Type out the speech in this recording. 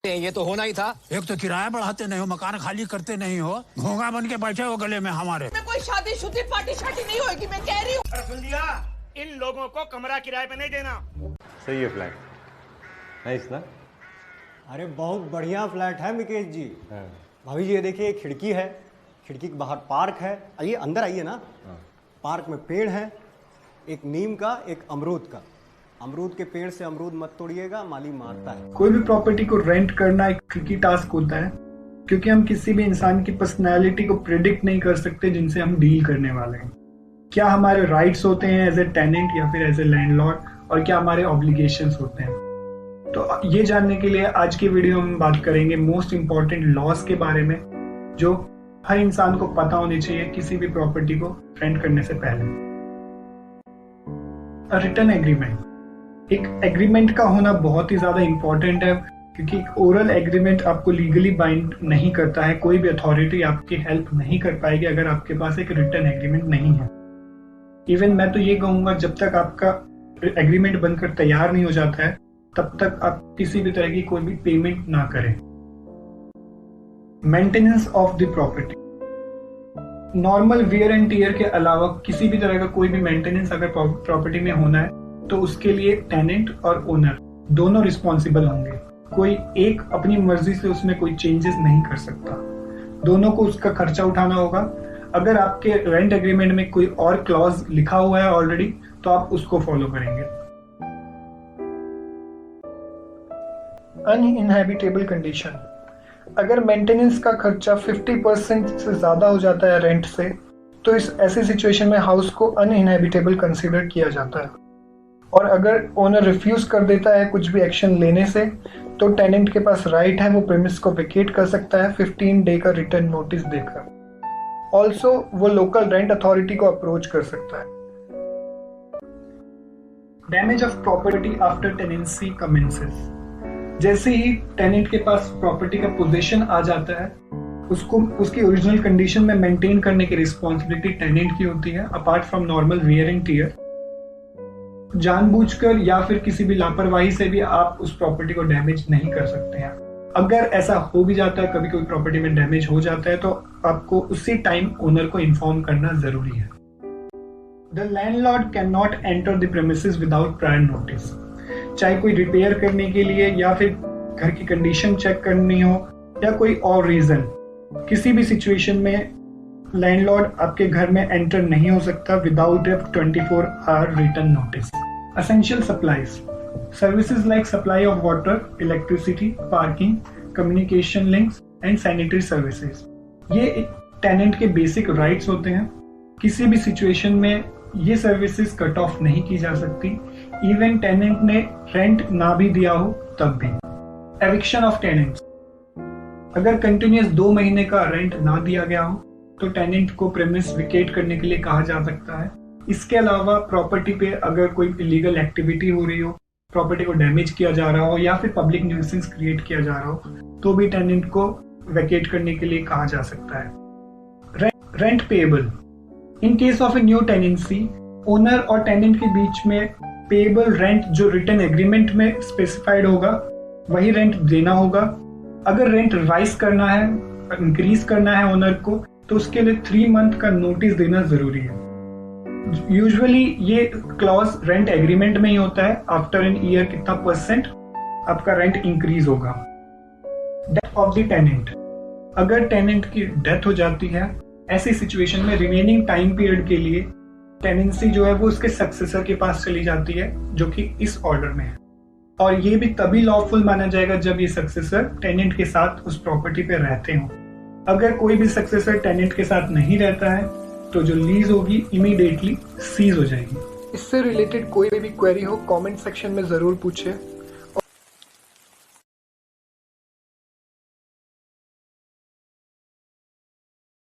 ये तो होना ही था। एक तो किराया बढ़ाते नहीं हो, मकान खाली करते नहीं हो, घोंगा बन के बैठे हो गले में हमारे। कोई शादी पार्टी नहीं होगी, मैं कह रही हूँ। सुन लिया, इन लोगों को कमरा किराए पे नहीं देना। सही है फ्लैट, नाइस ना? अरे बहुत बढ़िया फ्लैट है मुकेश जी। भाभी जी ये देखिए, एक खिड़की है, खिड़की के बाहर पार्क है। आइए अंदर आइए ना। पार्क में पेड़ है, एक नीम का, एक अमरूद का। अमरूद के पेड़ से अमरूद मत तोड़िएगा, माली मारता है। कोई भी प्रॉपर्टी को रेंट करना एक ट्रिकी टास्क होता है, क्योंकि हम किसी भी इंसान की पर्सनैलिटी को प्रिडिक्ट नहीं कर सकते जिनसे हम डील करने वाले हैं। क्या हमारे राइट्स होते हैं एज ए टेनेंट या फिर एज ए लैंडलॉर्ड, और क्या हमारे ऑब्लिगेशंस होते हैं। तो ये जानने के लिए आज की वीडियो में बात करेंगे मोस्ट इंपॉर्टेंट लॉज के बारे में, जो हर इंसान को पता होनी चाहिए किसी भी प्रॉपर्टी को रेंट करने से पहले। रिटर्न एग्रीमेंट, एक एग्रीमेंट का होना बहुत ही ज्यादा इंपॉर्टेंट है, क्योंकि एक ओरल एग्रीमेंट आपको लीगली बाइंड नहीं करता है। कोई भी अथॉरिटी आपकी हेल्प नहीं कर पाएगी अगर आपके पास एक रिटर्न एग्रीमेंट नहीं है। इवन मैं तो ये कहूंगा, जब तक आपका एग्रीमेंट बनकर तैयार नहीं हो जाता है तब तक आप किसी भी तरह की कोई भी पेमेंट ना करें। Maintenance of the property, normal wear and tear के अलावा किसी भी तरह का कोई भी मेंटेनेंस अगर प्रॉपर्टी में होना है तो उसके लिए टेनेंट और ओनर दोनों रिस्पॉन्सिबल होंगे। कोई एक अपनी मर्जी से उसमें कोई चेंजेस नहीं कर सकता, दोनों को उसका खर्चा उठाना होगा। अगर आपके रेंट एग्रीमेंट में कोई और क्लॉज लिखा हुआ है ऑलरेडी तो आप उसको फॉलो करेंगे। अनइनहैबिटेबल कंडीशन, अगर मेंटेनेंस का खर्चा 50% से ज्यादा हो जाता है रेंट से, तो इस ऐसी सिचुएशन में हाउस को अनइनहैबिटेबल कंसीडर किया जाता है। और अगर ओनर रिफ्यूज कर देता है कुछ भी एक्शन लेने से, तो टेनेंट के पास राइट है वो प्रेमिस को वेकेट कर सकता है 15 डे का रिटर्न नोटिस देकर। ऑल्सो वो लोकल रेंट अथॉरिटी को अप्रोच कर सकता है। Damage of property after tenancy commences, जैसे ही टेनेंट के पास प्रॉपर्टी का पोजीशन आ जाता है, उसको उसकी ओरिजिनल कंडीशन में मेंटेन करने की रिस्पॉन्सिबिलिटी टेनेंट की होती है, apart from normal wear and tear. जानबूझकर या फिर किसी भी लापरवाही से भी आप उस प्रॉपर्टी को डैमेज नहीं कर सकते हैं। अगर ऐसा हो भी जाता है, कभी कोई प्रॉपर्टी में डैमेज हो जाता है, तो आपको उसी टाइम ओनर को इन्फॉर्म करना जरूरी है। The landlord can not enter the premises without prior notice, चाहे कोई रिपेयर करने के लिए या फिर घर की कंडीशन चेक करनी हो या कोई और रीजन, किसी भी सिचुएशन में लैंडलॉर्ड आपके घर में एंटर नहीं हो सकता without a 24 hour written notice. Essential supplies, services like supply of water, electricity, parking, communication links and sanitary services, ये टेनेंट के बेसिक राइट्स होते हैं। किसी भी सिचुएशन में ये सर्विसेज कट ऑफ नहीं की जा सकती, इवन टेनेंट ने रेंट ना भी दिया हो तब भी। एविक्शन ऑफ टेनेंट्स, अगर कंटिन्यूअस 2 महीने का रेंट ना दिया गया हो तो टेनेंट को प्रेमिस वेकेट करने के लिए कहा जा सकता है। इसके अलावा प्रॉपर्टी पे अगर कोई इलीगल एक्टिविटी हो रही हो, प्रॉपर्टी को डैमेज किया जा रहा हो या फिर पब्लिक न्यूसेंस क्रिएट किया जा रहा हो, तो भी टेनेंट को वेकेट करने के लिए कहा जा सकता है। Rent payable, in case of a new tenancy, owner और टेनेंट के बीच में पेएबल रेंट जो रिटर्न एग्रीमेंट में स्पेसिफाइड होगा वही रेंट देना होगा। अगर रेंट राइज करना है, इंक्रीज करना है ओनर को, तो उसके लिए 3 मंथ का नोटिस देना जरूरी है। यूजुअली ये क्लॉज रेंट एग्रीमेंट में ही होता है, आफ्टर एन ईयर कितना % आपका रेंट इंक्रीज होगा। डेथ ऑफ द टेनेंट, अगर टेनेंट की डेथ हो जाती है, ऐसी सिचुएशन में रिमेनिंग टाइम पीरियड के लिए टेनेंसी जो है वो उसके सक्सेसर के पास चली जाती है, जो कि इस ऑर्डर में है। और ये भी तभी लॉफुल माना जाएगा जब ये सक्सेसर टेनेंट के साथ उस प्रॉपर्टी पे रहते हो। अगर कोई भी सक्सेसर टेनेंट के साथ नहीं रहता है तो जो लीज होगी इमीडिएटली सीज हो जाएगी। इससे रिलेटेड कोई भी क्वेरी हो कमेंट सेक्शन में जरूर पूछे।